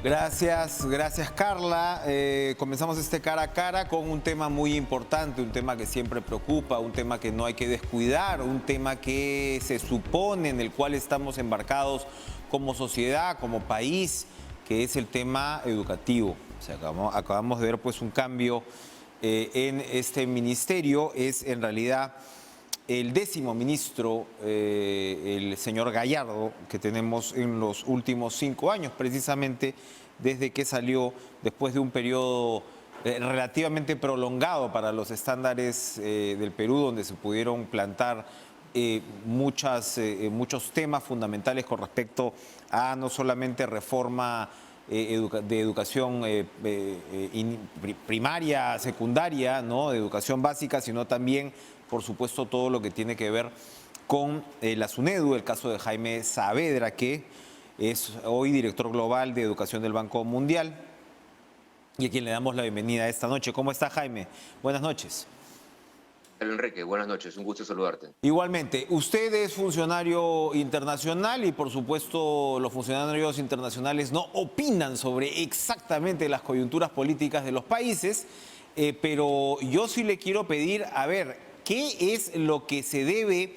Gracias Carla. Comenzamos este cara a cara con un tema muy importante, un tema que siempre preocupa, un tema que no hay que descuidar, un tema que se supone en el cual estamos embarcados como sociedad, como país, que es el tema educativo. O sea, acabamos de ver pues un cambio en este ministerio. Es en realidad el 10º ministro, el señor Gallardo, que tenemos en los últimos 5 años, precisamente desde que salió después de un periodo relativamente prolongado para los estándares del Perú, donde se pudieron plantar muchos temas fundamentales con respecto a no solamente reforma de educación primaria, secundaria, ¿no?, de educación básica, sino también, por supuesto, todo lo que tiene que ver con la SUNEDU, el caso de Jaime Saavedra, que es hoy director global de educación del Banco Mundial y a quien le damos la bienvenida esta noche. ¿Cómo está, Jaime? Buenas noches. Enrique, buenas noches, un gusto saludarte. Igualmente, usted es funcionario internacional y por supuesto los funcionarios internacionales no opinan sobre exactamente las coyunturas políticas de los países, pero yo sí le quiero pedir, a ver, ¿qué es lo que se debe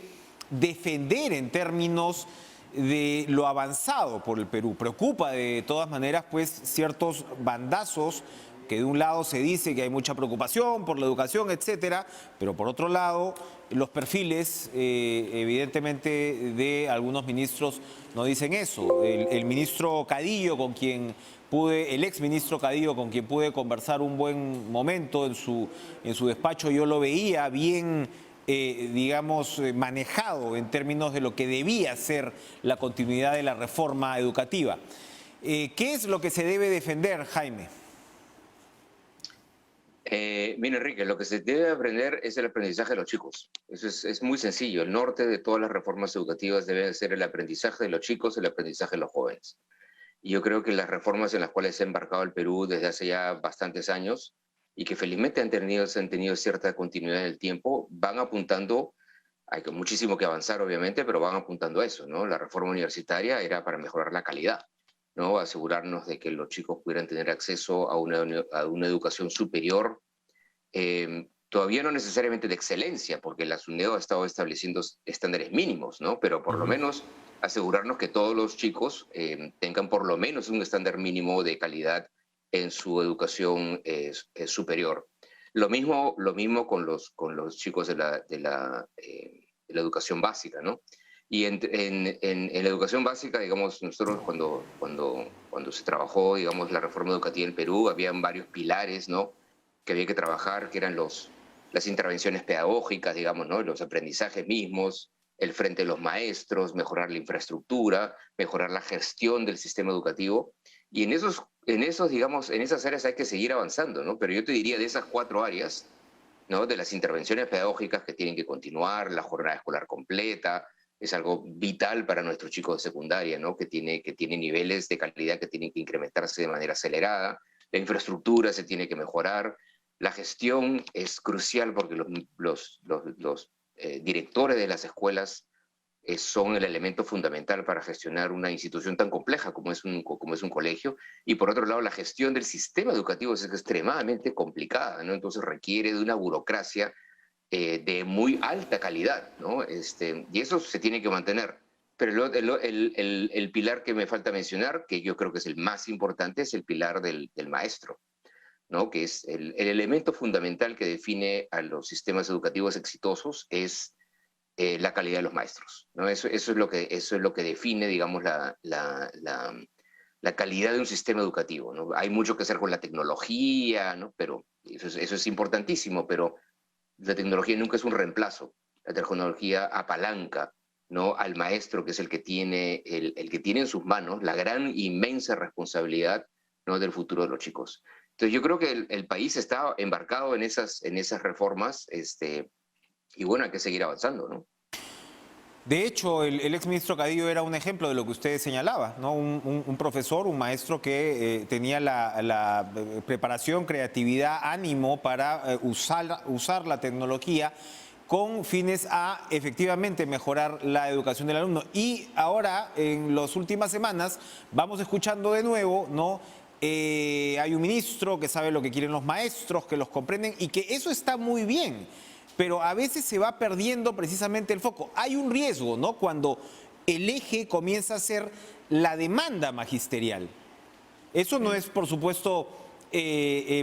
defender en términos de lo avanzado por el Perú? Preocupa de todas maneras pues ciertos bandazos, que de un lado se dice que hay mucha preocupación por la educación, etcétera, pero por otro lado los perfiles evidentemente de algunos ministros no dicen eso. El ministro Cadillo, con quien el exministro Cadillo, con quien pude conversar un buen momento en su despacho, yo lo veía bien, digamos, manejado en términos de lo que debía ser la continuidad de la reforma educativa. ¿Qué es lo que se debe defender, Jaime? Mira, Enrique, lo que se debe aprender es el aprendizaje de los chicos. Eso es muy sencillo. El norte de todas las reformas educativas debe ser el aprendizaje de los chicos, el aprendizaje de los jóvenes. Y yo creo que las reformas en las cuales se ha embarcado el Perú desde hace ya bastantes años y que felizmente han tenido cierta continuidad en el tiempo, van apuntando, hay muchísimo que avanzar obviamente, pero van apuntando a eso, ¿no? La reforma universitaria era para mejorar la calidad, ¿no? Asegurarnos de que los chicos pudieran tener acceso a una educación superior, todavía no necesariamente de excelencia, porque la SUNEDU ha estado estableciendo estándares mínimos, ¿no? Pero por lo menos asegurarnos que todos los chicos tengan por lo menos un estándar mínimo de calidad en su educación superior. Lo mismo con los chicos de la educación básica, ¿no? Y en la educación básica, digamos, nosotros cuando se trabajó, digamos, la reforma educativa en Perú, habían varios pilares, ¿no?, que había que trabajar, que eran las intervenciones pedagógicas, digamos, ¿no?, los aprendizajes mismos, el frente de los maestros, mejorar la infraestructura, mejorar la gestión del sistema educativo. Y digamos, en esas áreas hay que seguir avanzando, ¿no? Pero yo te diría de esas 4 áreas, ¿no?, de las intervenciones pedagógicas que tienen que continuar, la jornada escolar completa, es algo vital para nuestros chicos de secundaria, ¿no?, que tiene niveles de calidad que tienen que incrementarse de manera acelerada, la infraestructura se tiene que mejorar, la gestión es crucial porque los directores de las escuelas son el elemento fundamental para gestionar una institución tan compleja como es un colegio, y por otro lado la gestión del sistema educativo es extremadamente complicada, ¿no? Entonces requiere de una burocracia de muy alta calidad, ¿no? Y eso se tiene que mantener. Pero el pilar que me falta mencionar, que yo creo que es el más importante, es el pilar del maestro, ¿no?, que es el elemento fundamental que define a los sistemas educativos exitosos, es la calidad de los maestros, ¿no? Eso es lo que define, digamos, la calidad de un sistema educativo, ¿no? Hay mucho que hacer con la tecnología, ¿no?, pero eso es importantísimo, pero la tecnología nunca es un reemplazo. La tecnología apalanca, ¿no?, al maestro, que es el que tiene en sus manos la gran, inmensa responsabilidad, ¿no?, del futuro de los chicos. Entonces yo creo que el país está embarcado en esas reformas, y bueno, hay que seguir avanzando, ¿no? De hecho, el exministro Cadillo era un ejemplo de lo que usted señalaba, ¿no? Un profesor, un maestro que tenía la preparación, creatividad, ánimo para usar la tecnología con fines a efectivamente mejorar la educación del alumno. Y ahora, en las últimas semanas, vamos escuchando de nuevo, ¿no? Hay un ministro que sabe lo que quieren los maestros, que los comprenden y que eso está muy bien, pero a veces se va perdiendo precisamente el foco. Hay un riesgo, ¿no? Cuando el eje comienza a ser la demanda magisterial. Eso no es, por supuesto,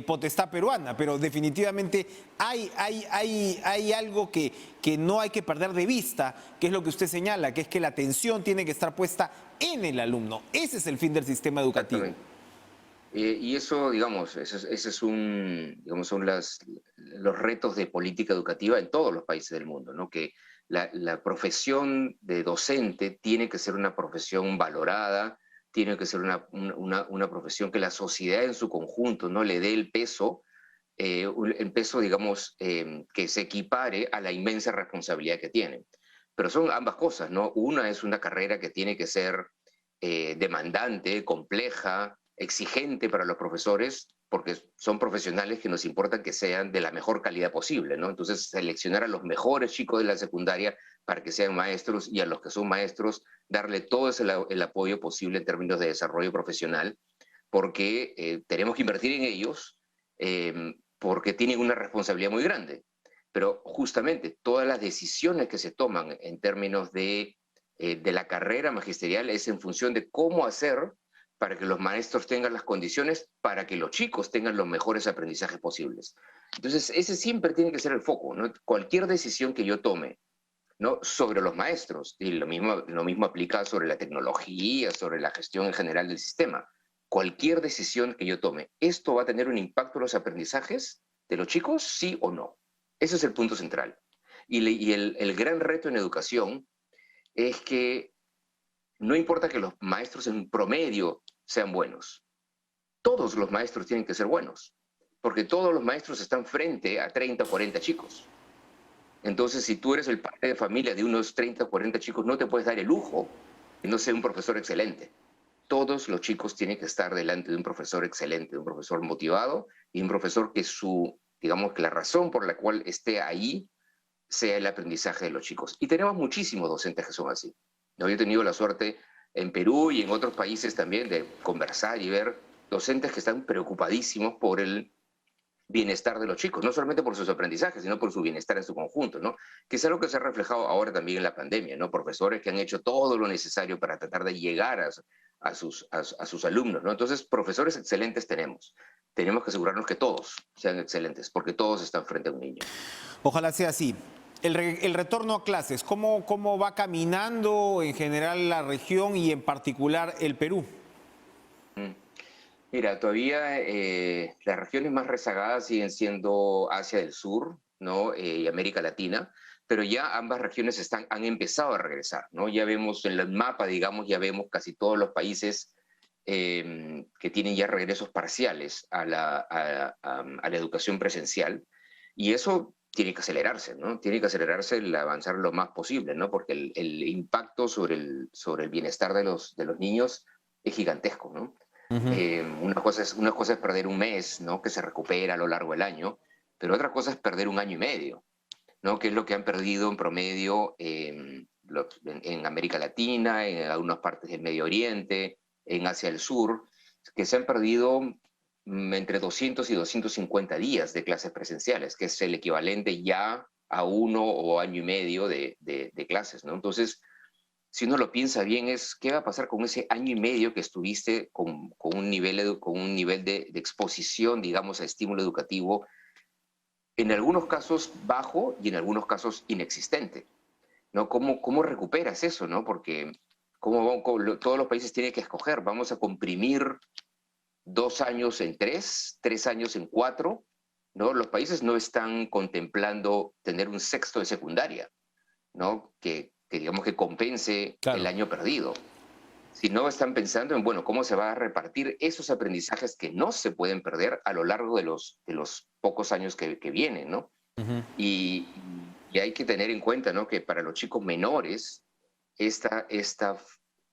potestad peruana, pero definitivamente hay algo que no hay que perder de vista, que es lo que usted señala, que es que la atención tiene que estar puesta en el alumno. Ese es el fin del sistema educativo. Exactamente. Y eso, digamos, ese es digamos, son los retos de política educativa en todos los países del mundo, ¿no? Que la profesión de docente tiene que ser una profesión valorada, tiene que ser una profesión que la sociedad en su conjunto no le dé el peso, digamos, que se equipare a la inmensa responsabilidad que tienen. Pero son ambas cosas, ¿no? Una es una carrera que tiene que ser demandante, compleja, exigente para los profesores, porque son profesionales que nos importa que sean de la mejor calidad posible, ¿no? Entonces, seleccionar a los mejores chicos de la secundaria para que sean maestros y a los que son maestros, darle todo el apoyo posible en términos de desarrollo profesional, porque tenemos que invertir en ellos, porque tienen una responsabilidad muy grande. Pero justamente todas las decisiones que se toman en términos de la carrera magisterial es en función de cómo hacer para que los maestros tengan las condiciones para que los chicos tengan los mejores aprendizajes posibles. Entonces, ese siempre tiene que ser el foco, ¿no? Cualquier decisión que yo tome, ¿no? Sobre los maestros, y lo mismo aplica sobre la tecnología, sobre la gestión en general del sistema. Cualquier decisión que yo tome, ¿esto va a tener un impacto en los aprendizajes de los chicos? ¿Sí o no? Ese es el punto central. Y el gran reto en educación es que no importa que los maestros en promedio sean buenos, todos los maestros tienen que ser buenos, porque todos los maestros están frente a 30 o 40 chicos. Entonces, si tú eres el padre de familia de unos 30 o 40 chicos, no te puedes dar el lujo de no ser un profesor excelente. Todos los chicos tienen que estar delante de un profesor excelente, de un profesor motivado y un profesor que digamos que la razón por la cual esté ahí sea el aprendizaje de los chicos. Y tenemos muchísimos docentes que son así. Yo he tenido la suerte en Perú y en otros países también de conversar y ver docentes que están preocupadísimos por el bienestar de los chicos, no solamente por sus aprendizajes, sino por su bienestar en su conjunto, ¿no? Que es algo que se ha reflejado ahora también en la pandemia, ¿no? Profesores que han hecho todo lo necesario para tratar de llegar a sus alumnos, ¿no? Entonces, profesores excelentes tenemos. Tenemos que asegurarnos que todos sean excelentes, porque todos están frente a un niño. Ojalá sea así. El retorno a clases, ¿cómo va caminando en general la región y en particular el Perú? Mira, todavía las regiones más rezagadas siguen siendo Asia del Sur, ¿no? Y América Latina, pero ya ambas regiones han empezado a regresar, ¿no? Ya vemos en el mapa, digamos, ya vemos casi todos los países que tienen ya regresos parciales a la educación presencial, y eso tiene que acelerarse, ¿no? Tiene que acelerarse el avanzar lo más posible, ¿no? Porque el impacto sobre el bienestar de los niños es gigantesco, ¿no? Ujú. Una cosa es perder un mes, ¿no? Que se recupera a lo largo del año, pero otra cosa es perder un año y medio, ¿no? Que es lo que han perdido en promedio en América Latina, en algunas partes del Medio Oriente, en Asia del Sur, que se han perdido entre 200 y 250 días de clases presenciales, que es el equivalente ya a 1 o año y medio de clases, ¿no? Entonces, si uno lo piensa bien, es qué va a pasar con ese año y medio que estuviste con un nivel de exposición, digamos, a estímulo educativo, en algunos casos bajo y en algunos casos inexistente, ¿no? ¿Cómo recuperas eso, no? Porque todos los países tienen que escoger, vamos a comprimir 2 años en 3 años en 4, ¿no? Los países no están contemplando tener un sexto de secundaria, ¿no? Que digamos que compense el Claro. año perdido. Si no están pensando en, bueno, cómo se va a repartir esos aprendizajes que no se pueden perder a lo largo de los pocos años que vienen, ¿no? Ujú. Y hay que tener en cuenta, ¿no? Que para los chicos menores, esta, esta,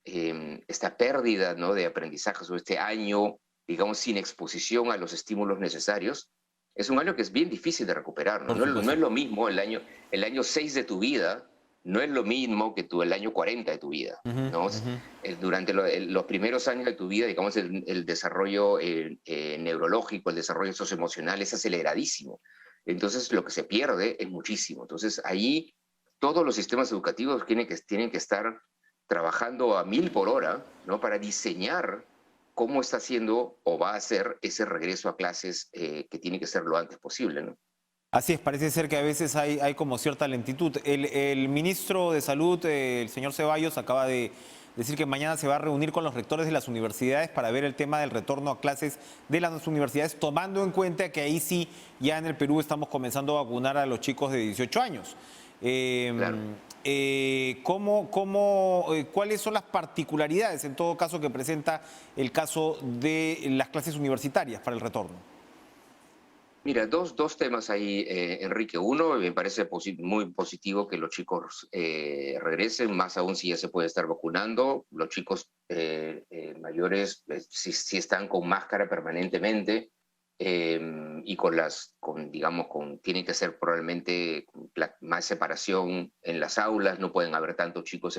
esta pérdida, ¿no? De aprendizajes o este año, digamos, sin exposición a los estímulos necesarios, Es un año que es bien difícil de recuperar, ¿no? Por No supuesto. es lo mismo el año 6 de tu vida, no es lo mismo que el año 40 de tu vida, Ujú, ¿no? ujú. Durante los primeros años de tu vida, digamos, el desarrollo neurológico, el desarrollo socioemocional es aceleradísimo. Entonces, lo que se pierde es muchísimo. Entonces, ahí todos los sistemas educativos tienen que estar trabajando a 1000 por hora, ¿no? Para diseñar cómo está haciendo o va a hacer ese regreso a clases que tiene que ser lo antes posible, ¿no? Así es, parece ser que a veces hay como cierta lentitud. El ministro de Salud, el señor Ceballos, acaba de decir que mañana se va a reunir con los rectores de las universidades para ver el tema del retorno a clases de las universidades, tomando en cuenta que ahí sí, ya en el Perú estamos comenzando a vacunar a los chicos de 18 años. Claro. ¿Cuáles son las particularidades, en todo caso, que presenta el caso de las clases universitarias para el retorno? Mira, dos temas ahí, Enrique. Uno, me parece muy positivo que los chicos regresen, más aún si ya se puede estar vacunando. Los chicos mayores sí están con máscara permanentemente y tiene que ser probablemente más separación en las aulas, no pueden haber tantos chicos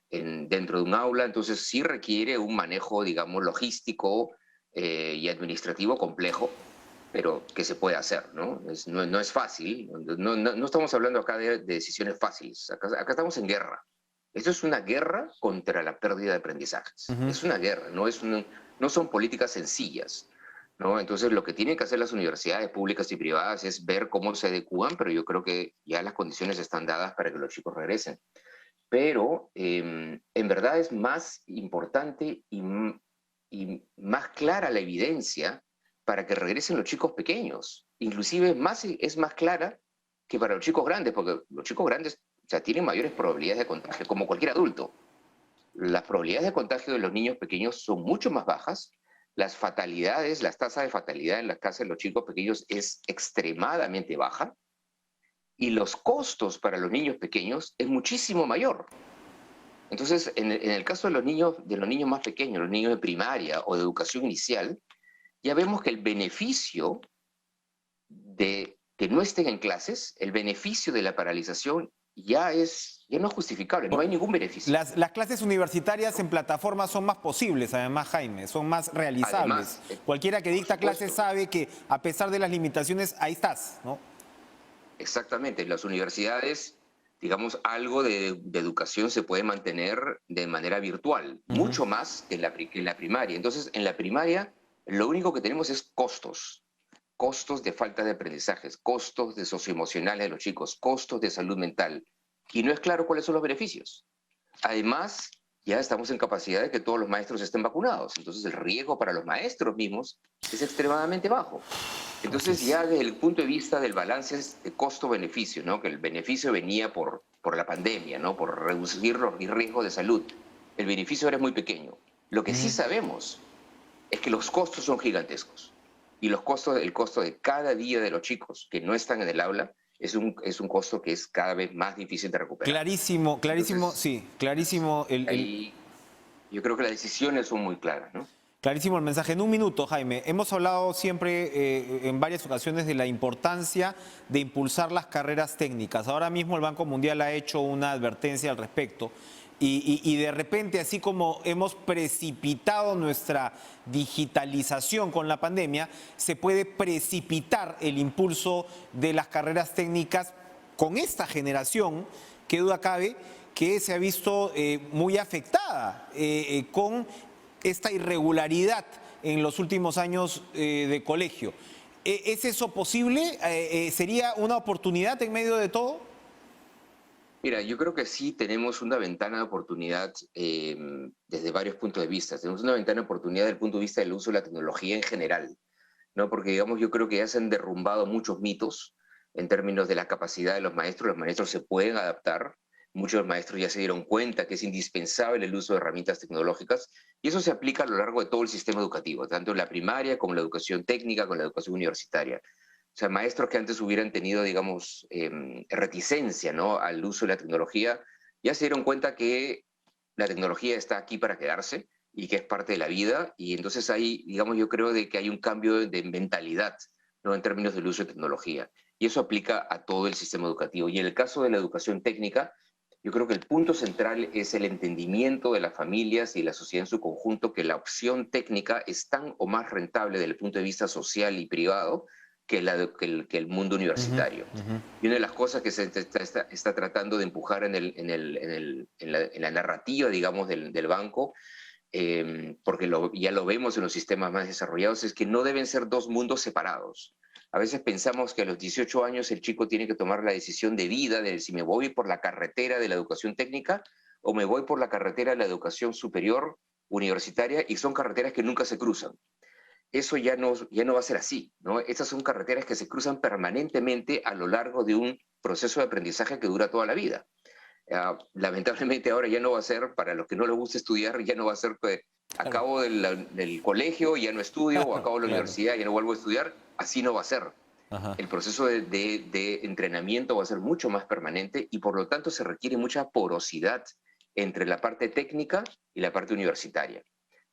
dentro de un aula, entonces sí requiere un manejo, digamos, logístico y administrativo complejo, pero que se puede hacer, ¿no? No es fácil, no estamos hablando acá de decisiones fáciles, acá estamos en guerra. Esto es una guerra contra la pérdida de aprendizajes. Ujú. Es una guerra, no son políticas sencillas, ¿no? Entonces, lo que tienen que hacer las universidades públicas y privadas es ver cómo se adecúan, pero yo creo que ya las condiciones están dadas para que los chicos regresen. Pero en verdad es más importante y más clara la evidencia para que regresen los chicos pequeños. Inclusive es más clara que para los chicos grandes, porque los chicos grandes, o sea, tienen mayores probabilidades de contagio, como cualquier adulto. Las probabilidades de contagio de los niños pequeños son mucho más bajas. Las tasas de fatalidad en las casas de los chicos pequeños es extremadamente baja. Y los costos para los niños pequeños es muchísimo mayor. Entonces, en el caso de los niños más pequeños, los niños de primaria o de educación inicial, ya vemos que el beneficio de que no estén en clases, el beneficio de la paralización ya no es justificable, no hay ningún beneficio. Las clases universitarias en plataforma son más posibles, además, Jaime, son más realizables. Además, Cualquiera que por dicta clases supuesto, sabe que a pesar de las limitaciones, ahí estás, ¿no? exactamente, las universidades, digamos, algo de educación se puede mantener de manera virtual, Ujú. mucho más que en la primaria. Entonces, en la primaria, lo único que tenemos es costos de falta de aprendizajes, costos de socioemocionales de los chicos, costos de salud mental. Y no es claro cuáles son los beneficios. Además, ya estamos en capacidad de que todos los maestros estén vacunados. Entonces, el riesgo para los maestros mismos es extremadamente bajo. Así Entonces, es. ya desde el punto de vista del balance de costo-beneficio, ¿no? Que el beneficio venía por la pandemia, ¿no? Por reducir los riesgos de salud. El beneficio ahora es muy pequeño. Lo que sí Ujú. sabemos es que los costos son gigantescos. Y el costo de cada día de los chicos que no están en el aula es un costo que es cada vez más difícil de recuperar. Clarísimo, clarísimo, Entonces, sí, clarísimo ahí yo creo que las decisiones son muy claras, ¿no? clarísimo el mensaje. En un minuto, Jaime, hemos hablado siempre en varias ocasiones de la importancia de impulsar las carreras técnicas. Ahora mismo el Banco Mundial ha hecho una advertencia al respecto y de repente, así como hemos precipitado nuestra digitalización con la pandemia, se puede precipitar el impulso de las carreras técnicas con esta generación, que duda cabe, que se ha visto muy afectada con esta irregularidad en los últimos años de colegio. ¿Es eso posible? ¿Sería una oportunidad en medio de todo? Mira, yo creo que sí tenemos una ventana de oportunidad desde varios puntos de vista. Tenemos una ventana de oportunidad desde el punto de vista del uso de la tecnología en general, ¿no? Porque, digamos, yo creo que ya se han derrumbado muchos mitos en términos de la capacidad de los maestros se pueden adaptar, muchos maestros ya se dieron cuenta que es indispensable el uso de herramientas tecnológicas, y eso se aplica a lo largo de todo el sistema educativo, tanto en la primaria como en la educación técnica, con la educación universitaria. O sea, maestros que antes hubieran tenido, digamos, reticencia, ¿no? Al uso de la tecnología, ya se dieron cuenta que la tecnología está aquí para quedarse y que es parte de la vida, y entonces ahí, digamos, yo creo de que hay un cambio de mentalidad, ¿no? En términos del uso de tecnología. Y eso aplica a todo el sistema educativo. Y en el caso de la educación técnica, yo creo que el punto central es el entendimiento de las familias y la sociedad en su conjunto que la opción técnica es tan o más rentable desde el punto de vista social y privado que el mundo universitario. Y una de las cosas que se está tratando de empujar en la narrativa, digamos, del banco, porque ya lo vemos en los sistemas más desarrollados, es que no deben ser dos mundos separados. A veces pensamos que a los 18 años el chico tiene que tomar la decisión de vida de si me voy por la carretera de la educación técnica o me voy por la carretera de la educación superior universitaria, y son carreteras que nunca se cruzan. Eso ya no va a ser así, ¿no? Estas son carreteras que se cruzan permanentemente a lo largo de un proceso de aprendizaje que dura toda la vida. Lamentablemente ahora ya no va a ser, para los que no les gusta estudiar, ya no va a ser que acabo del colegio, ya no estudio, o acabo la universidad, ya no vuelvo a estudiar. Así no va a ser. El proceso de entrenamiento va a ser mucho más permanente y por lo tanto se requiere mucha porosidad entre la parte técnica y la parte universitaria,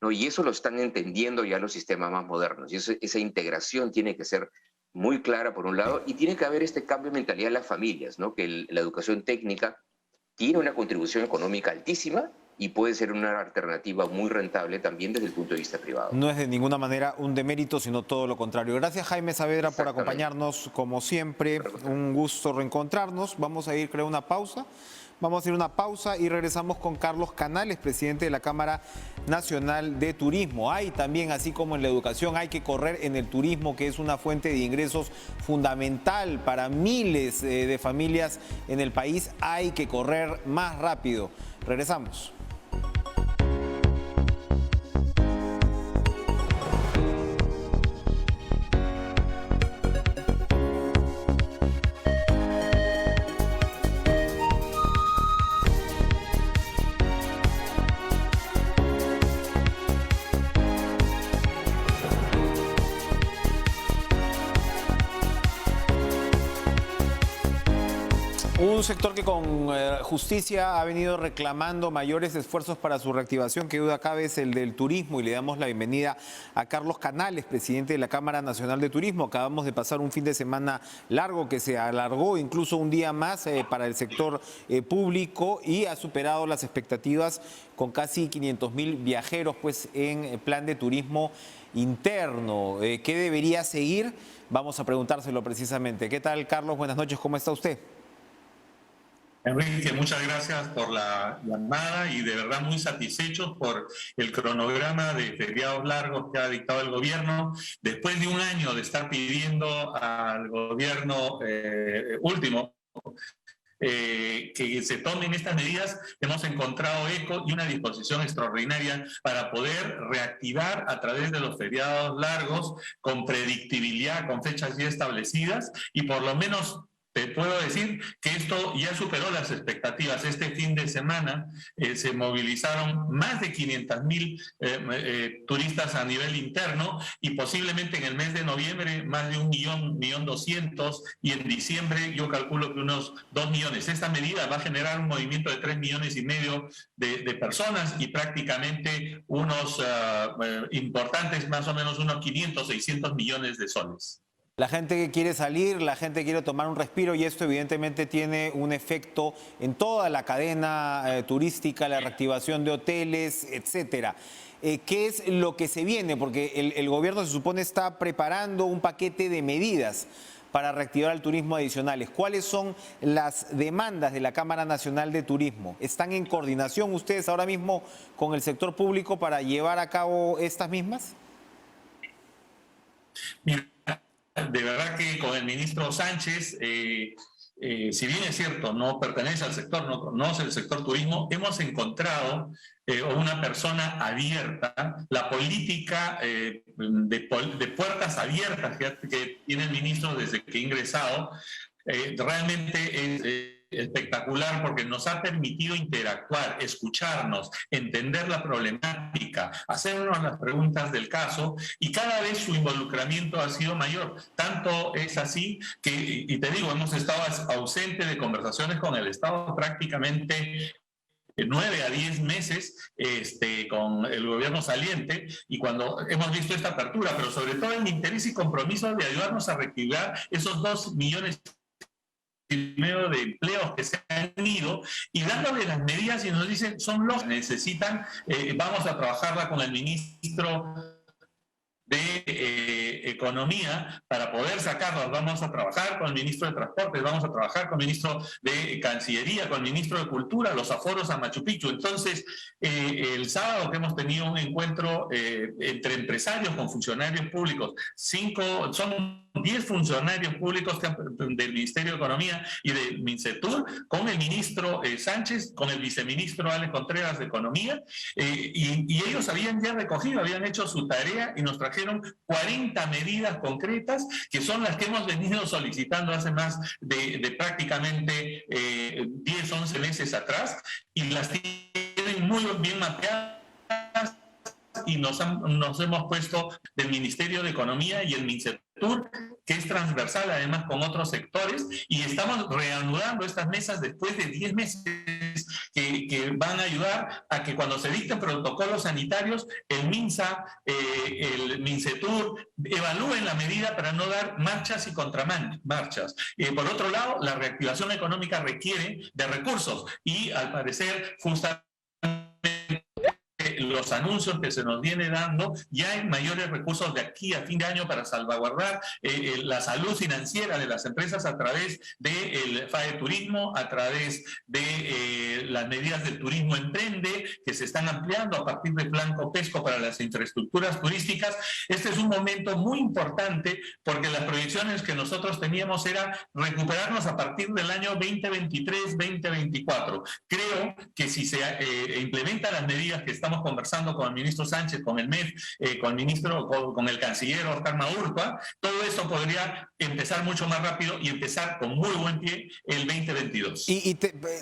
¿no? Y eso lo están entendiendo ya los sistemas más modernos. Y esa integración tiene que ser muy clara por un lado, y tiene que haber este cambio de mentalidad en las familias, ¿no? Que la educación técnica tiene una contribución económica altísima y puede ser una alternativa muy rentable también desde el punto de vista privado. No es de ninguna manera un demérito, sino todo lo contrario. Gracias, Jaime Saavedra, por acompañarnos como siempre. Un gusto reencontrarnos. Vamos a ir, creo, a una pausa. Vamos a ir a una pausa y regresamos con Carlos Canales, presidente de la Cámara Nacional de Turismo. Hay también, así como en la educación, hay que correr en el turismo, que es una fuente de ingresos fundamental para miles de familias en el país. Hay que correr más rápido. Regresamos. Un sector que con justicia ha venido reclamando mayores esfuerzos para su reactivación, que duda cabe, es el del turismo, y le damos la bienvenida a Carlos Canales, presidente de la Cámara Nacional de Turismo. Acabamos de pasar un fin de semana largo que se alargó incluso un día más para el sector público, y ha superado las expectativas con casi 500.000 viajeros pues, en plan de turismo interno. ¿Qué debería seguir? Vamos a preguntárselo precisamente. ¿Qué tal, Carlos? Buenas noches, ¿cómo está usted? Enrique, muchas gracias por la llamada y de verdad muy satisfechos por el cronograma de feriados largos que ha dictado el gobierno. Después de un año de estar pidiendo al gobierno último que se tomen estas medidas, hemos encontrado eco y una disposición extraordinaria para poder reactivar a través de los feriados largos con predictibilidad, con fechas ya establecidas, y por lo menos te puedo decir que esto ya superó las expectativas. Este fin de semana se movilizaron más de 500.000 turistas a nivel interno, y posiblemente en el mes de noviembre más de 1.200.000, y en diciembre yo calculo que unos 2 millones. Esta medida va a generar un movimiento de 3,5 millones de personas, y prácticamente unos importantes, más o menos unos 500, 600 millones de soles. La gente que quiere salir, la gente que quiere tomar un respiro, y esto evidentemente tiene un efecto en toda la cadena turística, la reactivación de hoteles, etcétera. ¿Qué es lo que se viene? Porque el gobierno se supone está preparando un paquete de medidas para reactivar el turismo adicionales. ¿Cuáles son las demandas de la Cámara Nacional de Turismo? ¿Están en coordinación ustedes ahora mismo con el sector público para llevar a cabo estas mismas? Mira, de verdad que con el ministro Sánchez, si bien es cierto, no pertenece al sector, no conoce el sector turismo, hemos encontrado una persona abierta. La política de puertas abiertas que tiene el ministro desde que ha ingresado realmente es espectacular, porque nos ha permitido interactuar, escucharnos, entender la problemática, hacernos las preguntas del caso, y cada vez su involucramiento ha sido mayor. Tanto es así que, y te digo, hemos estado ausentes de conversaciones con el Estado prácticamente 9 a 10 meses con el gobierno saliente, y cuando hemos visto esta apertura, pero sobre todo el interés y compromiso de ayudarnos a reactivar esos 2,5 millones de empleos que se han ido, y dándole las medidas, y nos dicen son los que necesitan, vamos a trabajarla con el ministro de Economía para poder sacarlos. Vamos a trabajar con el ministro de Transportes, vamos a trabajar con el ministro de Cancillería, con el ministro de Cultura, los aforos a Machu Picchu. Entonces, el sábado que hemos tenido un encuentro entre empresarios con funcionarios públicos, son 10 funcionarios públicos del Ministerio de Economía y del Mincetur, con el ministro Sánchez, con el viceministro Alex Contreras de Economía, y ellos habían ya recogido, habían hecho su tarea y nos trajeron 40 medidas concretas, que son las que hemos venido solicitando hace más de prácticamente 10, 11 meses atrás, y las tienen muy bien mapeadas, y nos hemos puesto del Ministerio de Economía y el Mincetur, que es transversal además con otros sectores, y estamos reanudando estas mesas después de 10 meses que van a ayudar a que cuando se dicten protocolos sanitarios, el MINSA, el Mincetur, evalúen la medida para no dar marchas y contramarchas. Por otro lado, la reactivación económica requiere de recursos, y al parecer justamente los anuncios que se nos viene dando, ya hay mayores recursos de aquí a fin de año para salvaguardar la salud financiera de las empresas a través del FAE Turismo, a través de las medidas del Turismo Emprende, que se están ampliando a partir del Plan Copesco para las infraestructuras turísticas. Este es un momento muy importante, porque las proyecciones que nosotros teníamos era recuperarnos a partir del año 2023-2024. Creo que si se implementan las medidas que estamos conversando con el ministro Sánchez, con el MEF, con el canciller Oscar Maurtua, todo eso podría empezar mucho más rápido y empezar con muy buen pie el 2022.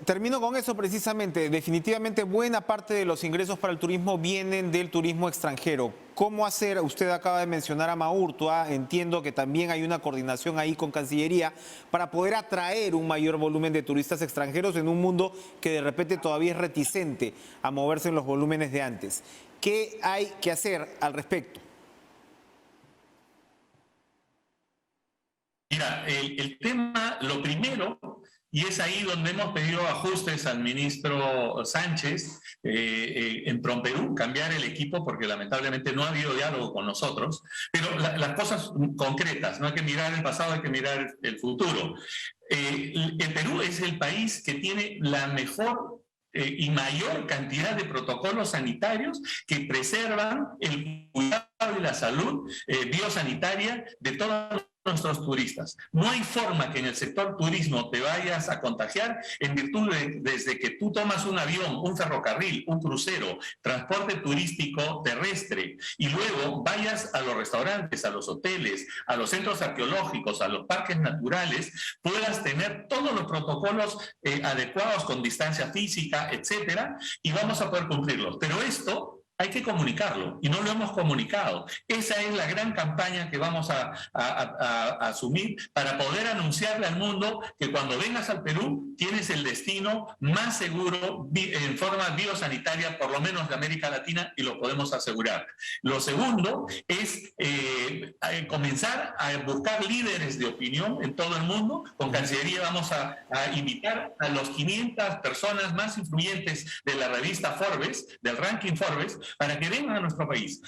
Termino con eso precisamente. Definitivamente buena parte de los ingresos para el turismo vienen del turismo extranjero. ¿Cómo hacer? Usted acaba de mencionar a Maurtua, entiendo que también hay una coordinación ahí con Cancillería para poder atraer un mayor volumen de turistas extranjeros en un mundo que de repente todavía es reticente a moverse en los volúmenes de antes. ¿Qué hay que hacer al respecto? Mira, el tema, lo primero, y es ahí donde hemos pedido ajustes al ministro Sánchez en PROMPERÚ, cambiar el equipo, porque lamentablemente no ha habido diálogo con nosotros, pero las cosas concretas, no hay que mirar el pasado, hay que mirar el futuro. El Perú es el país que tiene la mejor y mayor cantidad de protocolos sanitarios que preservan el cuidado y la salud biosanitaria de todos nuestros turistas. No hay forma que en el sector turismo te vayas a contagiar en virtud desde que tú tomas un avión, un ferrocarril, un crucero, transporte turístico terrestre, y luego vayas a los restaurantes, a los hoteles, a los centros arqueológicos, a los parques naturales, puedas tener todos los protocolos adecuados con distancia física, etcétera, y vamos a poder cumplirlos. Pero esto hay que comunicarlo, y no lo hemos comunicado. Esa es la gran campaña que vamos a asumir para poder anunciarle al mundo que cuando vengas al Perú tienes el destino más seguro en forma biosanitaria, por lo menos de América Latina, y lo podemos asegurar. Lo segundo es comenzar a buscar líderes de opinión en todo el mundo. Con Cancillería vamos a invitar a los 500 personas más influyentes de la revista Forbes, del ranking Forbes, para que vengan a nuestro país,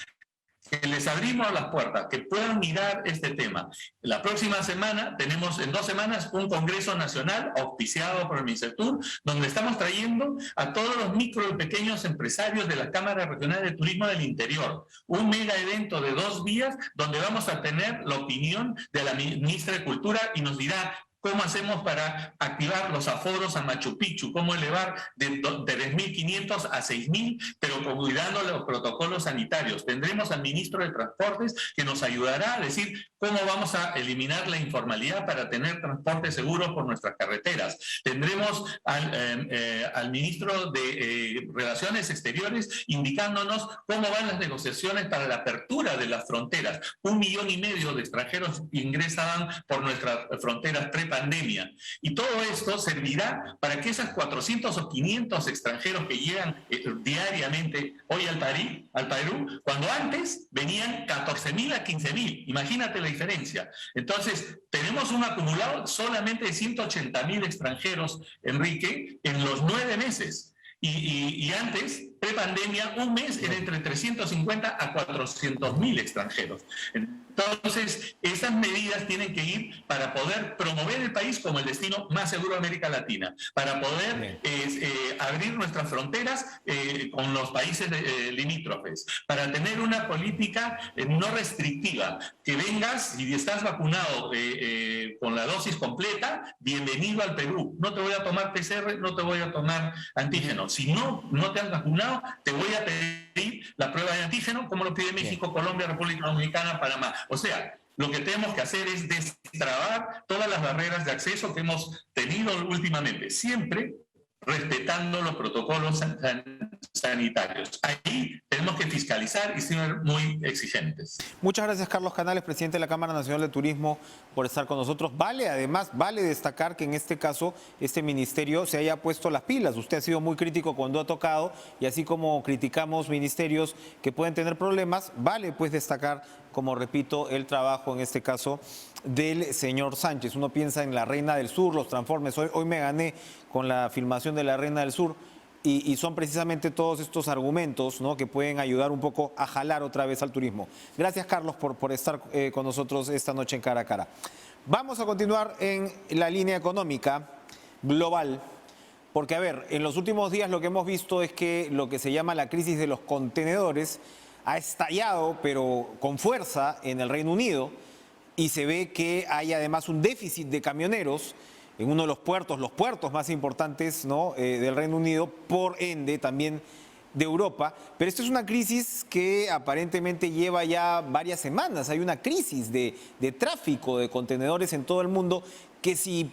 que les abrimos las puertas, que puedan mirar este tema. La próxima semana tenemos, en 2 semanas, un Congreso Nacional auspiciado por el Mincetur, donde estamos trayendo a todos los micro y pequeños empresarios de la Cámara Regional de Turismo del Interior. Un mega evento de 2 días donde vamos a tener la opinión de la ministra de Cultura, y nos dirá cómo hacemos para activar los aforos a Machu Picchu, cómo elevar de 3.500 a 6.000, pero cuidando los protocolos sanitarios. Tendremos al ministro de Transportes que nos ayudará a decir cómo vamos a eliminar la informalidad para tener transporte seguro por nuestras carreteras. Tendremos al ministro de Relaciones Exteriores indicándonos cómo van las negociaciones para la apertura de las fronteras. 1,5 millones de extranjeros ingresan por nuestras fronteras prepandemia. Y todo esto servirá para que esas 400 o 500 extranjeros que llegan diariamente hoy al Perú, cuando antes venían 14.000 a 15.000. Imagínate la diferencia. Entonces, tenemos un acumulado solamente de 180.000 extranjeros, Enrique, en los 9 meses. Y antes, prepandemia, un mes era entre 350 a 400.000 extranjeros. Entonces, esas medidas tienen que ir para poder promover el país como el destino más seguro de América Latina, para poder abrir nuestras fronteras con los países limítrofes, para tener una política no restrictiva, que vengas y estás vacunado con la dosis completa, bienvenido al Perú. No te voy a tomar PCR, no te voy a tomar antígeno. Si no te has vacunado, te voy a pedir la prueba de antígeno, como lo pide México, Colombia, República Dominicana, Panamá. O sea, lo que tenemos que hacer es destrabar todas las barreras de acceso que hemos tenido últimamente, siempre respetando los protocolos sanitarios. Ahí tenemos que fiscalizar y ser muy exigentes. Muchas gracias, Carlos Canales, presidente de la Cámara Nacional de Turismo, por estar con nosotros. Vale destacar que en este caso este ministerio se haya puesto las pilas. Usted ha sido muy crítico cuando ha tocado, y así como criticamos ministerios que pueden tener problemas, vale pues destacar, como repito, el trabajo en este caso del señor Sánchez. Uno piensa en la Reina del Sur, los Transformers. Hoy me gané con la filmación de la Reina del Sur, y son precisamente todos estos argumentos, ¿no?, que pueden ayudar un poco a jalar otra vez al turismo. Gracias, Carlos, por estar con nosotros esta noche en Cara a Cara. Vamos a continuar en la línea económica global, porque, a ver, en los últimos días lo que hemos visto es que lo que se llama la crisis de los contenedores ha estallado, pero con fuerza, en el Reino Unido, y se ve que hay además un déficit de camioneros en uno de los puertos más importantes, ¿no?, del Reino Unido, por ende también de Europa. Pero esto es una crisis que aparentemente lleva ya varias semanas. Hay una crisis de tráfico de contenedores en todo el mundo, que si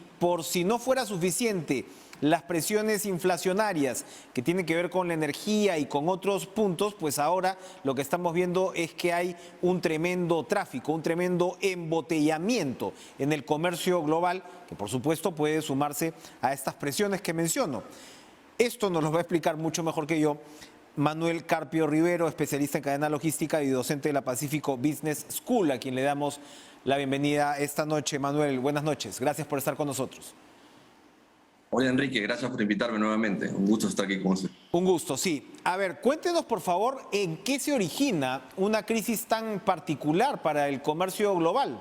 no fuera suficiente las presiones inflacionarias que tienen que ver con la energía y con otros puntos, pues ahora lo que estamos viendo es que hay un tremendo tráfico, un tremendo embotellamiento en el comercio global, que por supuesto puede sumarse a estas presiones que menciono. Esto nos lo va a explicar mucho mejor que yo Manuel Carpio Rivero, especialista en cadena logística y docente de la Pacífico Business School, a quien le damos la bienvenida esta noche. Manuel, buenas noches. Gracias por estar con nosotros. Hola, Enrique, gracias por invitarme nuevamente. Un gusto estar aquí con usted. Un gusto, sí. A ver, cuéntenos por favor en qué se origina una crisis tan particular para el comercio global.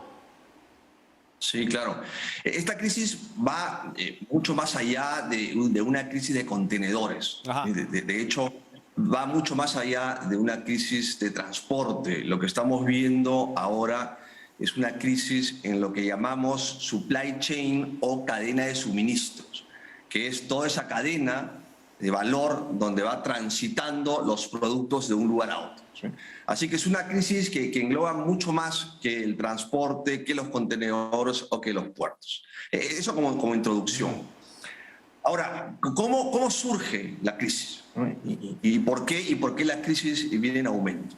Sí, claro. Esta crisis va mucho más allá de una crisis de contenedores. De hecho, va mucho más allá de una crisis de transporte. Lo que estamos viendo ahora es una crisis en lo que llamamos supply chain o cadena de suministros, que es toda esa cadena de valor donde va transitando los productos de un lugar a otro. ¿Sí? Así que es una crisis que engloba mucho más que el transporte, que los contenedores o que los puertos. Eso como introducción. Ahora, ¿cómo surge la crisis? ¿Y por qué la crisis viene en aumento?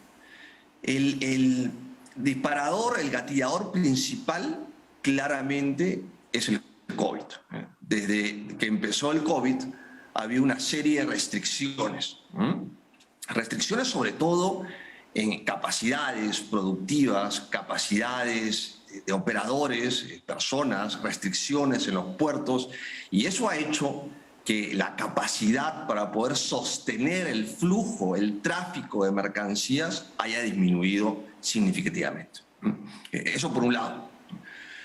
El disparador, el gatillador principal, claramente es el COVID. Desde que empezó el COVID había una serie de restricciones. Restricciones sobre todo en capacidades productivas, capacidades de operadores, personas, restricciones en los puertos, y eso ha hecho que la capacidad para poder sostener el flujo, el tráfico de mercancías haya disminuido significativamente. Eso por un lado.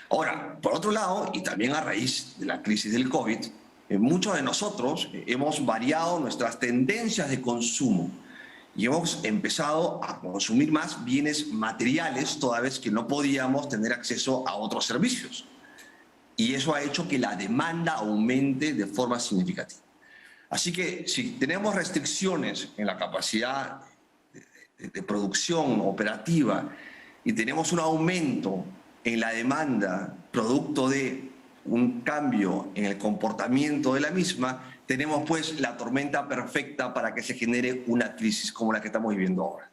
Ahora, por otro lado, y también a raíz de la crisis del COVID, muchos de nosotros hemos variado nuestras tendencias de consumo y hemos empezado a consumir más bienes materiales, toda vez que no podíamos tener acceso a otros servicios. Y eso ha hecho que la demanda aumente de forma significativa. Así que si tenemos restricciones en la capacidad de producción operativa y tenemos un aumento en la demanda producto de un cambio en el comportamiento de la misma, tenemos pues la tormenta perfecta para que se genere una crisis como la que estamos viviendo ahora.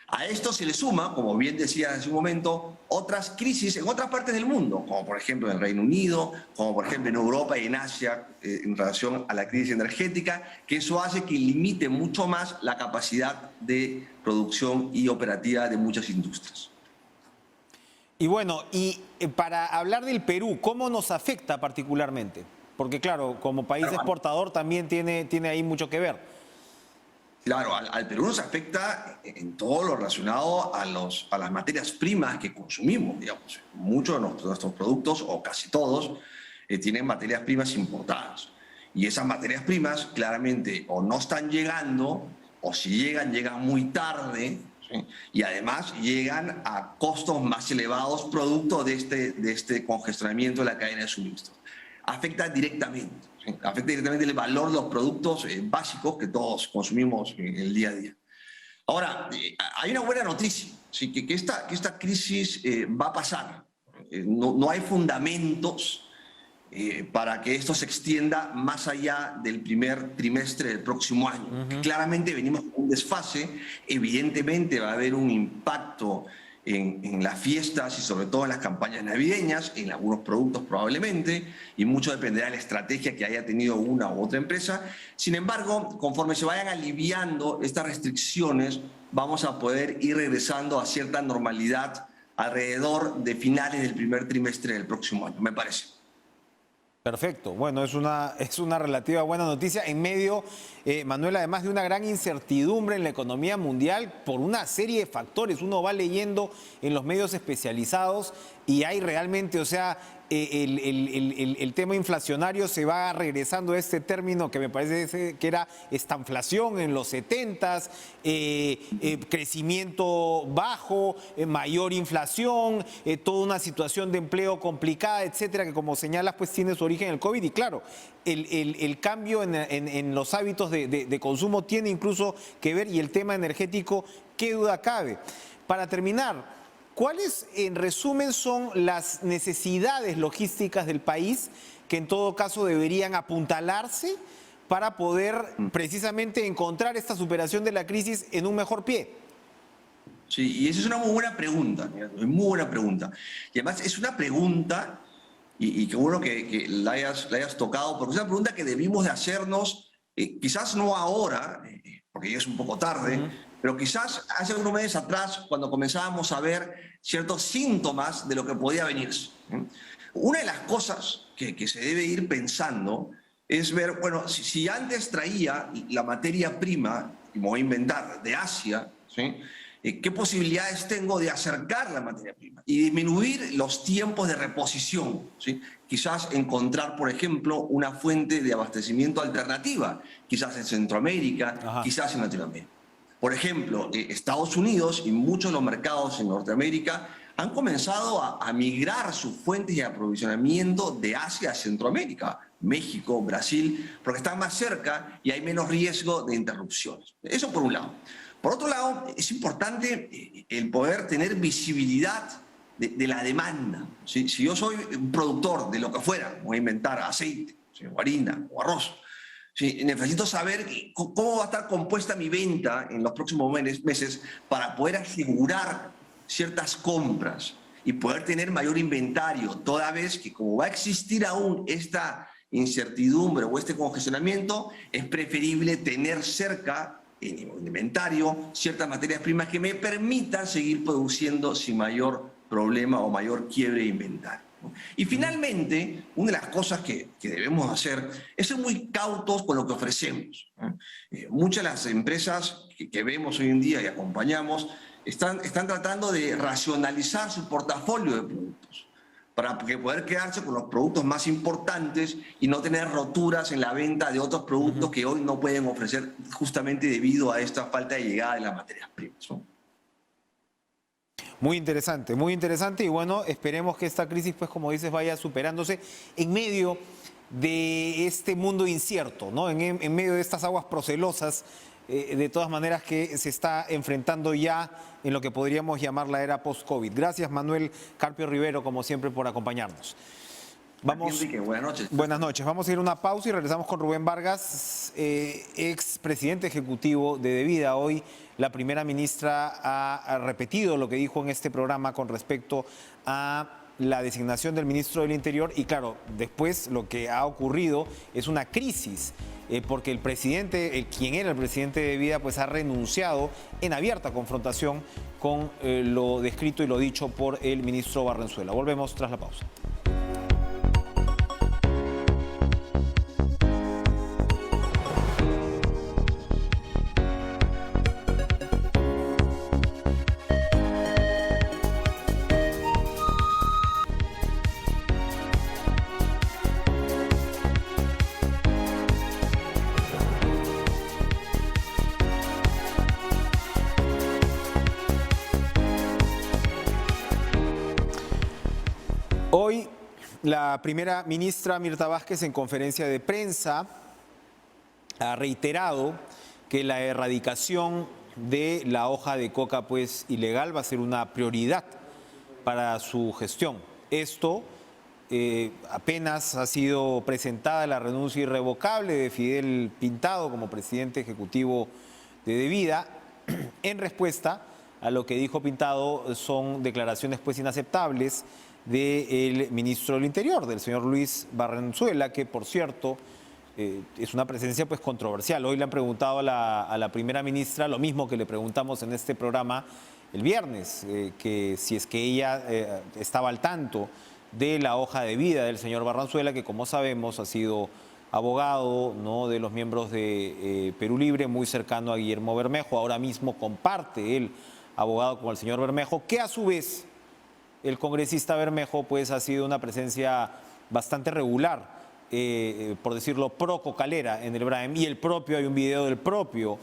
A esto se le suma, como bien decía hace un momento, otras crisis en otras partes del mundo, como por ejemplo en el Reino Unido, como por ejemplo en Europa y en Asia, en relación a la crisis energética, que eso hace que limite mucho más la capacidad de producción y operativa de muchas industrias. Y bueno, y para hablar del Perú, ¿cómo nos afecta particularmente? Porque claro, como país exportador también tiene ahí mucho que ver. Claro, al Perú nos afecta en todo lo relacionado a las materias primas que consumimos, digamos. Muchos de nuestros productos, o casi todos, tienen materias primas importadas. Y esas materias primas claramente o no están llegando, o si llegan, llegan muy tarde, ¿sí? Y además llegan a costos más elevados producto de este congestionamiento de la cadena de suministros. Afecta directamente. Afecta directamente el valor de los productos básicos que todos consumimos en el día a día. Ahora, hay una buena noticia, ¿sí? que esta crisis va a pasar. No hay fundamentos para que esto se extienda más allá del primer trimestre del próximo año. Claramente venimos con un desfase, evidentemente va a haber un impacto en las fiestas y sobre todo en las campañas navideñas, en algunos productos probablemente, y mucho dependerá de la estrategia que haya tenido una u otra empresa. Sin embargo, conforme se vayan aliviando estas restricciones, vamos a poder ir regresando a cierta normalidad alrededor de finales del primer trimestre del próximo año, me parece. Perfecto. Bueno, es una relativa buena noticia en medio, Manuel, además de una gran incertidumbre en la economía mundial por una serie de factores. Uno va leyendo en los medios especializados y hay realmente, o sea, el tema inflacionario se va regresando a este término que me parece que era estanflación en los 70s, crecimiento bajo, mayor inflación, toda una situación de empleo complicada, etcétera, que como señalas pues tiene su origen en el COVID. Y claro, el cambio en los hábitos de consumo tiene incluso que ver, y el tema energético, qué duda cabe. Para terminar, ¿cuáles, en resumen, son las necesidades logísticas del país que en todo caso deberían apuntalarse para poder precisamente encontrar esta superación de la crisis en un mejor pie? Sí, y esa es una muy buena pregunta, muy buena pregunta. Y además es una pregunta, y qué bueno que la hayas tocado, porque es una pregunta que debimos de hacernos, quizás no ahora, porque ya es un poco tarde, pero quizás hace unos meses atrás, cuando comenzábamos a ver ciertos síntomas de lo que podía venir. Una de las cosas que se debe ir pensando es ver, bueno, si antes traía la materia prima, y me voy a inventar, de Asia, ¿sí? ¿Qué posibilidades tengo de acercar la materia prima y disminuir los tiempos de reposición? ¿Sí? Quizás encontrar, por ejemplo, una fuente de abastecimiento alternativa, quizás en Centroamérica, quizás en Latinoamérica. Por ejemplo, Estados Unidos y muchos de los mercados en Norteamérica han comenzado a migrar sus fuentes de aprovisionamiento de Asia a Centroamérica, México, Brasil, porque están más cerca y hay menos riesgo de interrupciones. Eso por un lado. Por otro lado, es importante el poder tener visibilidad de la demanda. Si yo soy un productor de lo que fuera, voy a inventar aceite, o harina o arroz, necesito saber cómo va a estar compuesta mi venta en los próximos meses para poder asegurar ciertas compras y poder tener mayor inventario, toda vez que como va a existir aún esta incertidumbre o este congestionamiento, es preferible tener cerca en inventario ciertas materias primas que me permitan seguir produciendo sin mayor problema o mayor quiebre de inventario. Y finalmente, una de las cosas que debemos hacer es ser muy cautos con lo que ofrecemos. Muchas de las empresas que vemos hoy en día y acompañamos están tratando de racionalizar su portafolio de productos para poder quedarse con los productos más importantes y no tener roturas en la venta de otros productos que hoy no pueden ofrecer justamente debido a esta falta de llegada de las materias primas, ¿no? Muy interesante y bueno, esperemos que esta crisis, pues como dices, vaya superándose en medio de este mundo incierto, ¿no? En medio de estas aguas procelosas, de todas maneras, que se está enfrentando ya en lo que podríamos llamar la era post-COVID. Gracias, Manuel Carpio Rivero, como siempre, por acompañarnos. Vamos, Enrique, buenas noches. Buenas noches. Vamos a ir a una pausa y regresamos con Rubén Vargas, ex presidente ejecutivo de Devida. Hoy la primera ministra ha repetido lo que dijo en este programa con respecto a la designación del ministro del Interior y claro, después lo que ha ocurrido es una crisis porque el presidente, quien era el presidente de Devida, pues ha renunciado en abierta confrontación con lo descrito y lo dicho por el ministro Barrenzuela. Volvemos tras la pausa. Hoy, la primera ministra Mirta Vázquez en conferencia de prensa ha reiterado que la erradicación de la hoja de coca pues ilegal va a ser una prioridad para su gestión. Esto apenas ha sido presentada la renuncia irrevocable de Fidel Pintado como presidente ejecutivo de Devida. En respuesta a lo que dijo Pintado son declaraciones pues inaceptables del ministro del Interior, del señor Luis Barrenzuela, que por cierto es una presencia pues controversial. Hoy le han preguntado a la primera ministra lo mismo que le preguntamos en este programa el viernes, que si es que ella estaba al tanto de la hoja de vida del señor Barrenzuela, que como sabemos ha sido abogado, ¿no?, de los miembros de Perú Libre, muy cercano a Guillermo Bermejo. Ahora mismo comparte él abogado con el señor Bermejo, que a su vez el congresista Bermejo pues ha sido una presencia bastante regular, por decirlo, pro-cocalera en el BRAEM, y hay un video del propio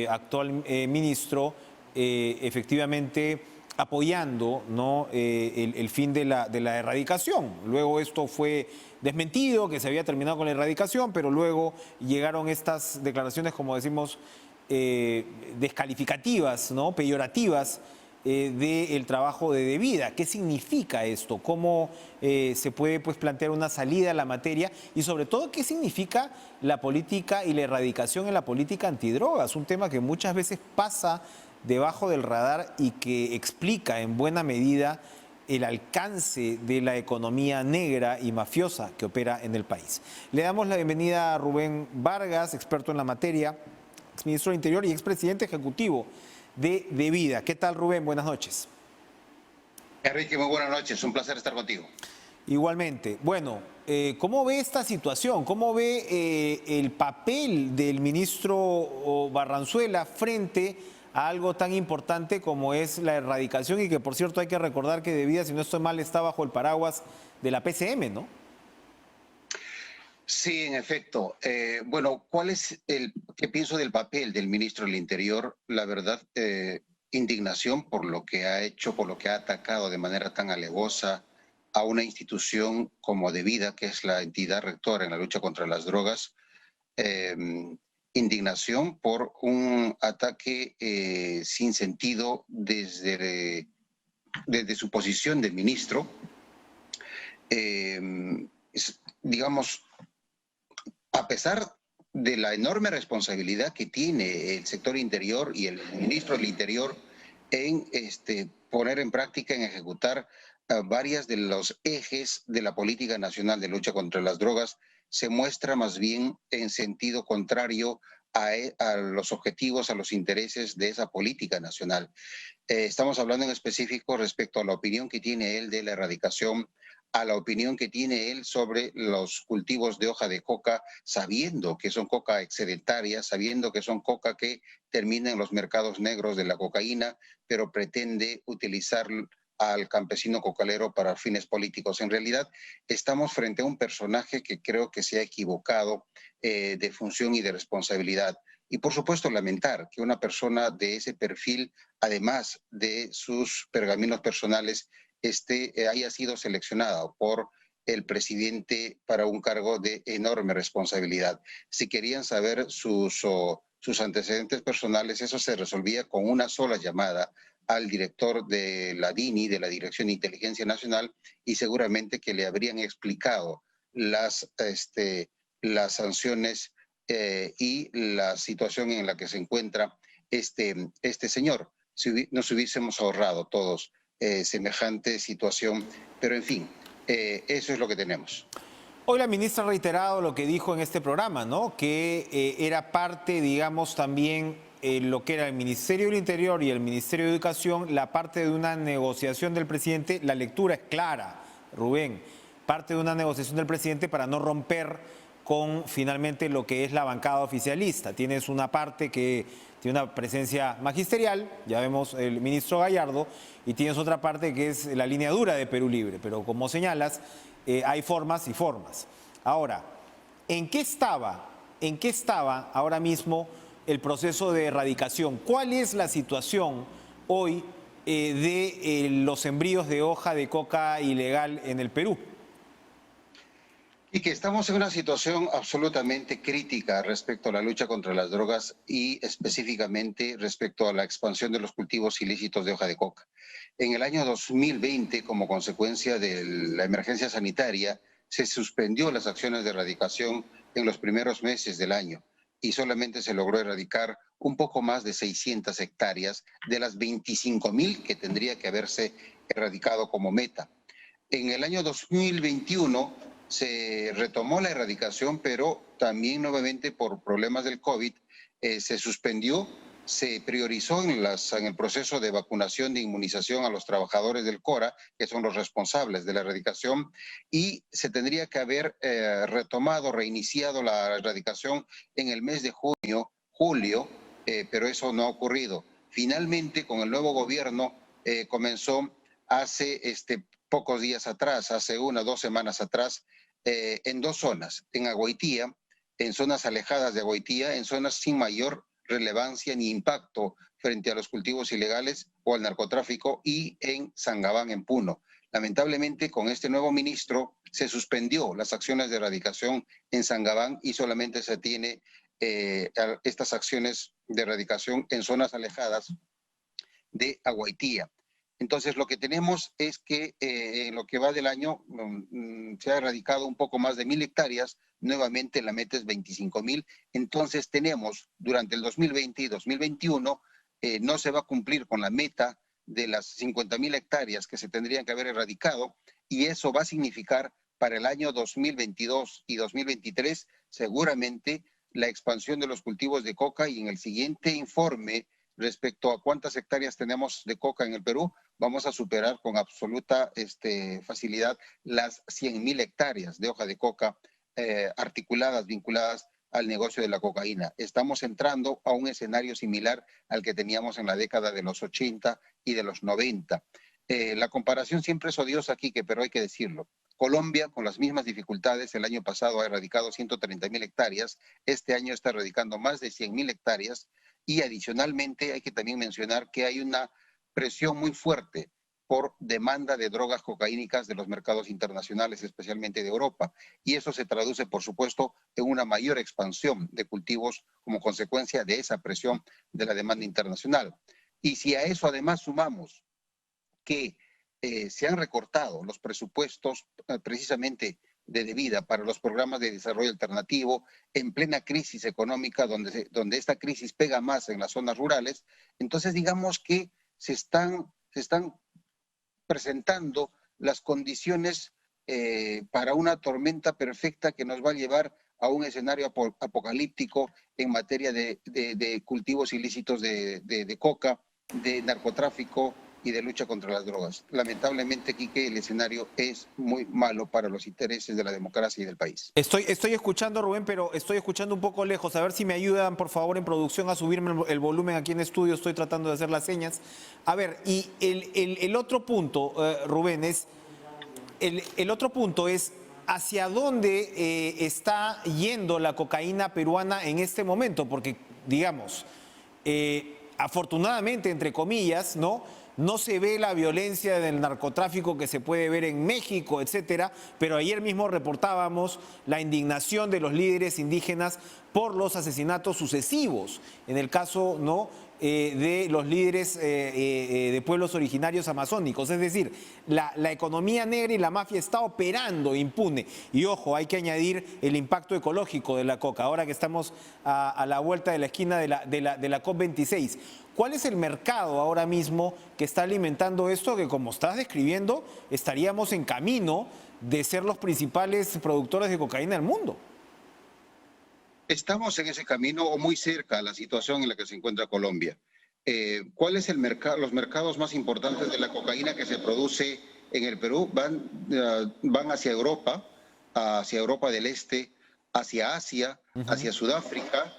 actual ministro efectivamente apoyando, ¿no?, el fin de la erradicación. Luego esto fue desmentido, que se había terminado con la erradicación, pero luego llegaron estas declaraciones, como decimos, descalificativas, ¿no?, peyorativas, del trabajo de Devida. ¿Qué significa esto? ¿Cómo se puede pues plantear una salida a la materia? Y sobre todo, ¿qué significa la política y la erradicación en la política antidrogas? Un tema que muchas veces pasa debajo del radar y que explica en buena medida el alcance de la economía negra y mafiosa que opera en el país. Le damos la bienvenida a Rubén Vargas, experto en la materia, exministro del Interior y expresidente ejecutivo de Devida. ¿Qué tal, Rubén? Buenas noches. Enrique, muy buenas noches. Un placer estar contigo. Igualmente. Bueno, ¿cómo ve esta situación? ¿Cómo ve el papel del ministro Barrenzuela frente a algo tan importante como es la erradicación? Y que, por cierto, hay que recordar que Devida, si no estoy mal, está bajo el paraguas de la PCM, ¿no? Sí, en efecto. Bueno, ¿qué pienso del papel del ministro del Interior? La verdad, indignación por lo que ha hecho, por lo que ha atacado de manera tan alevosa a una institución como Devida, que es la entidad rectora en la lucha contra las drogas. Indignación por un ataque sin sentido desde su posición de ministro. Digamos, a pesar de la enorme responsabilidad que tiene el sector interior y el ministro del Interior en poner en práctica, en ejecutar varias de los ejes de la política nacional de lucha contra las drogas, se muestra más bien en sentido contrario a los objetivos, a los intereses de esa política nacional. Estamos hablando en específico respecto a la opinión que tiene él de la erradicación, a la opinión que tiene él sobre los cultivos de hoja de coca, sabiendo que son coca excedentaria, sabiendo que son coca que termina en los mercados negros de la cocaína, pero pretende utilizar al campesino cocalero para fines políticos. En realidad, estamos frente a un personaje que creo que se ha equivocado de función y de responsabilidad. Y, por supuesto, lamentar que una persona de ese perfil, además de sus pergaminos personales, haya sido seleccionada por el presidente para un cargo de enorme responsabilidad. Si querían saber sus antecedentes personales, eso se resolvía con una sola llamada al director de la DINI, de la Dirección de Inteligencia Nacional, y seguramente que le habrían explicado las sanciones y la situación en la que se encuentra este señor. Si nos hubiésemos ahorrado todos semejante situación, pero en fin, eso es lo que tenemos. Hoy la ministra ha reiterado lo que dijo en este programa, ¿no? Que era parte, digamos, también lo que era el Ministerio del Interior y el Ministerio de Educación, la parte de una negociación del presidente. La lectura es clara, Rubén, parte de una negociación del presidente para no romper con finalmente lo que es la bancada oficialista. Tienes una parte que tiene una presencia magisterial, ya vemos el ministro Gallardo, y tienes otra parte que es la línea dura de Perú Libre, pero como señalas, hay formas y formas. Ahora, ¿en qué estaba ahora mismo el proceso de erradicación? ¿Cuál es la situación hoy de los sembríos de hoja de coca ilegal en el Perú? Y que estamos en una situación absolutamente crítica respecto a la lucha contra las drogas y específicamente respecto a la expansión de los cultivos ilícitos de hoja de coca. En el año 2020, como consecuencia de la emergencia sanitaria, se suspendió las acciones de erradicación en los primeros meses del año y solamente se logró erradicar un poco más de 600 hectáreas de las 25.000 que tendría que haberse erradicado como meta. En el año 2021 se retomó la erradicación, pero también nuevamente por problemas del COVID se suspendió, se priorizó en el proceso de vacunación, de inmunización a los trabajadores del CORA, que son los responsables de la erradicación, y se tendría que haber retomado, reiniciado la erradicación en el mes de junio, julio, pero eso no ha ocurrido. Finalmente, con el nuevo gobierno, comenzó hace pocos días atrás, hace 1 o 2 semanas atrás, en 2 zonas, en Agüitía, en zonas alejadas de Agüitía, en zonas sin mayor relevancia ni impacto frente a los cultivos ilegales o al narcotráfico, y en Sangabán, en Puno. Lamentablemente, con este nuevo ministro se suspendió las acciones de erradicación en Sangabán y solamente se tiene estas acciones de erradicación en zonas alejadas de Agüitía. Entonces, lo que tenemos es que en lo que va del año se ha erradicado un poco más de 1.000 hectáreas, nuevamente la meta es 25.000. Entonces, tenemos durante el 2020 y 2021, no se va a cumplir con la meta de las 50.000 hectáreas que se tendrían que haber erradicado, y eso va a significar para el año 2022 y 2023 seguramente la expansión de los cultivos de coca, y en el siguiente informe respecto a cuántas hectáreas tenemos de coca en el Perú, vamos a superar con absoluta facilidad las 100.000 hectáreas de hoja de coca articuladas, vinculadas al negocio de la cocaína. Estamos entrando a un escenario similar al que teníamos en la década de los 80 y de los 90. La comparación siempre es odiosa aquí, pero hay que decirlo. Colombia, con las mismas dificultades, el año pasado ha erradicado 130.000 hectáreas, este año está erradicando más de 100.000 hectáreas, y adicionalmente hay que también mencionar que hay una presión muy fuerte por demanda de drogas cocaínicas de los mercados internacionales, especialmente de Europa, y eso se traduce, por supuesto, en una mayor expansión de cultivos como consecuencia de esa presión de la demanda internacional. Y si a eso además sumamos que se han recortado los presupuestos precisamente de debida para los programas de desarrollo alternativo en plena crisis económica, donde esta crisis pega más en las zonas rurales, entonces digamos que se están presentando las condiciones para una tormenta perfecta que nos va a llevar a un escenario apocalíptico en materia de cultivos ilícitos de coca, de narcotráfico y de lucha contra las drogas. Lamentablemente, Quique, el escenario es muy malo para los intereses de la democracia y del país. Estoy escuchando, Rubén, pero estoy escuchando un poco lejos. A ver si me ayudan, por favor, en producción a subirme el volumen aquí en estudio. Estoy tratando de hacer las señas. A ver, y el otro punto, Rubén, es el otro punto es hacia dónde está yendo la cocaína peruana en este momento, porque, digamos, afortunadamente, entre comillas, no se ve la violencia del narcotráfico que se puede ver en México, etcétera, pero ayer mismo reportábamos la indignación de los líderes indígenas por los asesinatos sucesivos. En el caso, de los líderes de pueblos originarios amazónicos. Es decir, la economía negra y la mafia está operando impune. Y ojo, hay que añadir el impacto ecológico de la coca, ahora que estamos a la vuelta de la esquina de la COP26. ¿Cuál es el mercado ahora mismo que está alimentando esto? Que como estás describiendo, estaríamos en camino de ser los principales productores de cocaína del mundo. Estamos en ese camino o muy cerca a la situación en la que se encuentra Colombia. ¿Cuál es el mercado? Los mercados más importantes de la cocaína que se produce en el Perú van hacia Europa del Este, hacia Asia, hacia Sudáfrica.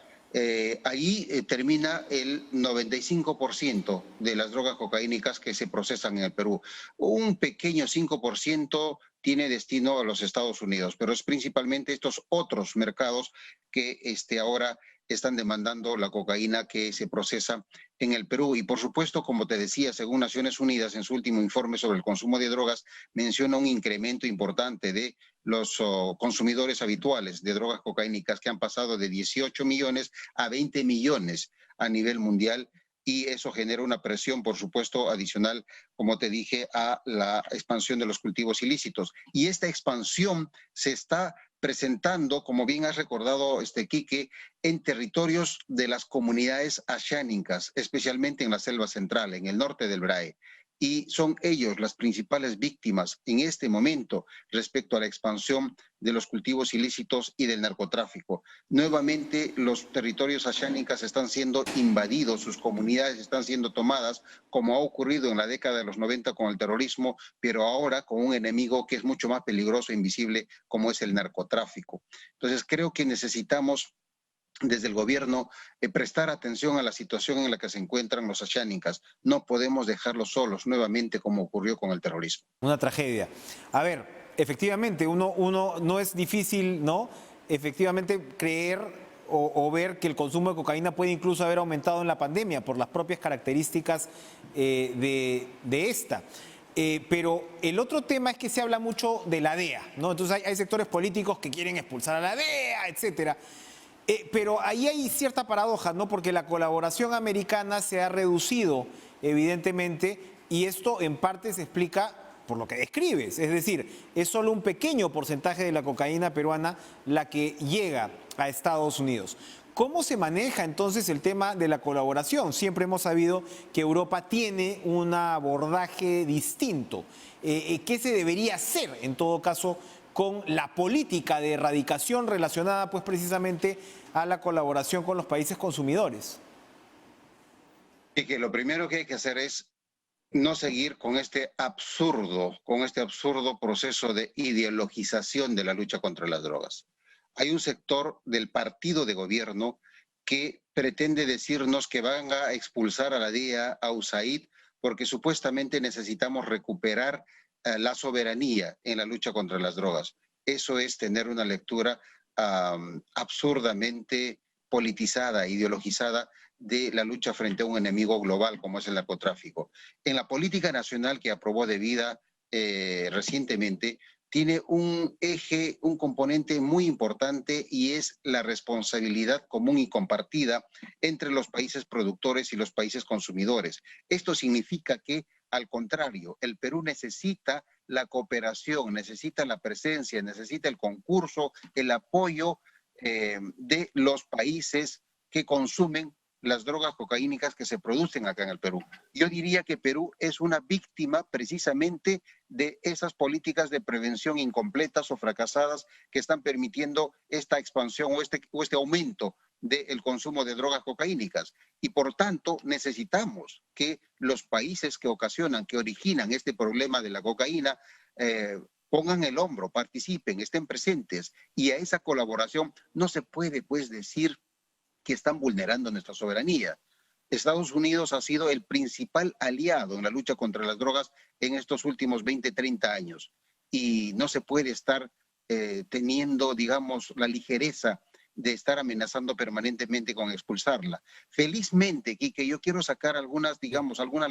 Ahí termina el 95% de las drogas cocaínicas que se procesan en el Perú. Un pequeño 5% tiene destino a los Estados Unidos, pero es principalmente estos otros mercados que ahora están demandando la cocaína que se procesa en el Perú. Y por supuesto, como te decía, según Naciones Unidas, en su último informe sobre el consumo de drogas, menciona un incremento importante de los consumidores habituales de drogas cocaínicas que han pasado de 18 millones a 20 millones a nivel mundial. Y eso genera una presión, por supuesto, adicional, como te dije, a la expansión de los cultivos ilícitos. Y esta expansión se está presentando, como bien has recordado, Quique, en territorios de las comunidades ashánicas, especialmente en la selva central, en el norte del Brae. Y son ellos las principales víctimas en este momento respecto a la expansión de los cultivos ilícitos y del narcotráfico. Nuevamente los territorios ashánicas están siendo invadidos, sus comunidades están siendo tomadas, como ha ocurrido en la década de los 90 con el terrorismo, pero ahora con un enemigo que es mucho más peligroso e invisible, como es el narcotráfico. Entonces creo que necesitamos desde el gobierno prestar atención a la situación en la que se encuentran los ashánicas. No podemos dejarlos solos nuevamente como ocurrió con el terrorismo. Una tragedia. A ver, efectivamente, uno no es difícil, ¿no? Efectivamente creer o ver que el consumo de cocaína puede incluso haber aumentado en la pandemia por las propias características de esta. Pero el otro tema es que se habla mucho de la DEA, ¿no? Entonces hay sectores políticos que quieren expulsar a la DEA, etcétera. Pero ahí hay cierta paradoja, ¿no? Porque la colaboración americana se ha reducido, evidentemente, y esto en parte se explica por lo que describes. Es decir, es solo un pequeño porcentaje de la cocaína peruana la que llega a Estados Unidos. ¿Cómo se maneja entonces el tema de la colaboración? Siempre hemos sabido que Europa tiene un abordaje distinto. ¿Qué se debería hacer en todo caso con la política de erradicación relacionada pues precisamente a la colaboración con los países consumidores? Y que lo primero que hay que hacer es no seguir con este absurdo proceso de ideologización de la lucha contra las drogas. Hay un sector del partido de gobierno que pretende decirnos que van a expulsar a la DEA, a USAID, porque supuestamente necesitamos recuperar la soberanía en la lucha contra las drogas. Eso es tener una lectura absurdamente politizada, ideologizada de la lucha frente a un enemigo global como es el narcotráfico. En la política nacional que aprobó de vida recientemente, tiene un eje, un componente muy importante y es la responsabilidad común y compartida entre los países productores y los países consumidores. Esto significa que, al contrario, el Perú necesita la cooperación, necesita la presencia, necesita el concurso, el apoyo de los países que consumen las drogas cocaínicas que se producen acá en el Perú. Yo diría que Perú es una víctima precisamente de esas políticas de prevención incompletas o fracasadas que están permitiendo esta expansión o este aumento del consumo de drogas cocaínicas. Y por tanto necesitamos que los países que originan este problema de la cocaína pongan el hombro, participen, estén presentes. Y a esa colaboración no se puede pues decir que están vulnerando nuestra soberanía. Estados Unidos ha sido el principal aliado en la lucha contra las drogas en estos últimos 20, 30 años. Y no se puede estar teniendo, digamos, la ligereza de estar amenazando permanentemente con expulsarla. Felizmente, Quique, yo quiero sacar algunas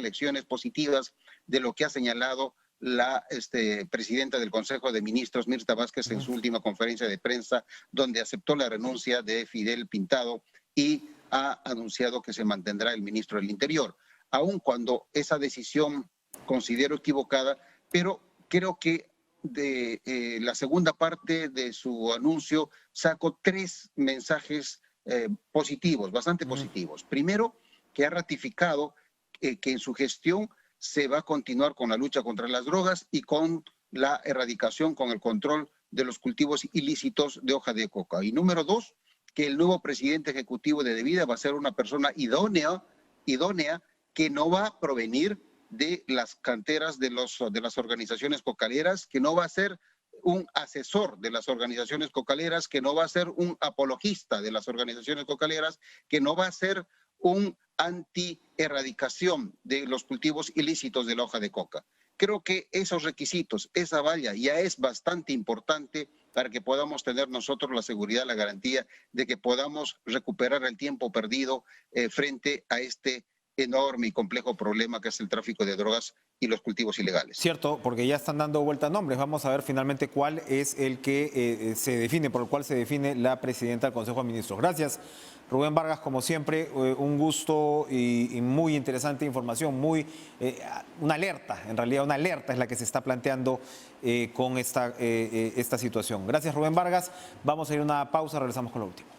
lecciones positivas de lo que ha señalado la presidenta del Consejo de Ministros, Mirta Vázquez, en su última conferencia de prensa, donde aceptó la renuncia de Fidel Pintado y ha anunciado que se mantendrá el ministro del Interior, aun cuando esa decisión considero equivocada, pero creo que de la segunda parte de su anuncio saco 3 mensajes positivos, bastante positivos. Primero, que ha ratificado que en su gestión se va a continuar con la lucha contra las drogas y con la erradicación, con el control de los cultivos ilícitos de hoja de coca. Y número 2, que el nuevo presidente ejecutivo de Devida va a ser una persona idónea que no va a provenir de las canteras de las organizaciones cocaleras, que no va a ser un asesor de las organizaciones cocaleras, que no va a ser un apologista de las organizaciones cocaleras, que no va a ser un anti-erradicación de los cultivos ilícitos de la hoja de coca. Creo que esos requisitos, esa valla ya es bastante importante para que podamos tener nosotros la seguridad, la garantía de que podamos recuperar el tiempo perdido frente a este enorme y complejo problema que es el tráfico de drogas y los cultivos ilegales. Cierto, porque ya están dando vuelta nombres. Vamos a ver finalmente cuál es el que se define, por el cual se define la presidenta del Consejo de Ministros. Gracias, Rubén Vargas, como siempre, un gusto y muy interesante información, una alerta, en realidad una alerta es la que se está planteando con esta situación. Gracias, Rubén Vargas. Vamos a ir a una pausa, regresamos con lo último.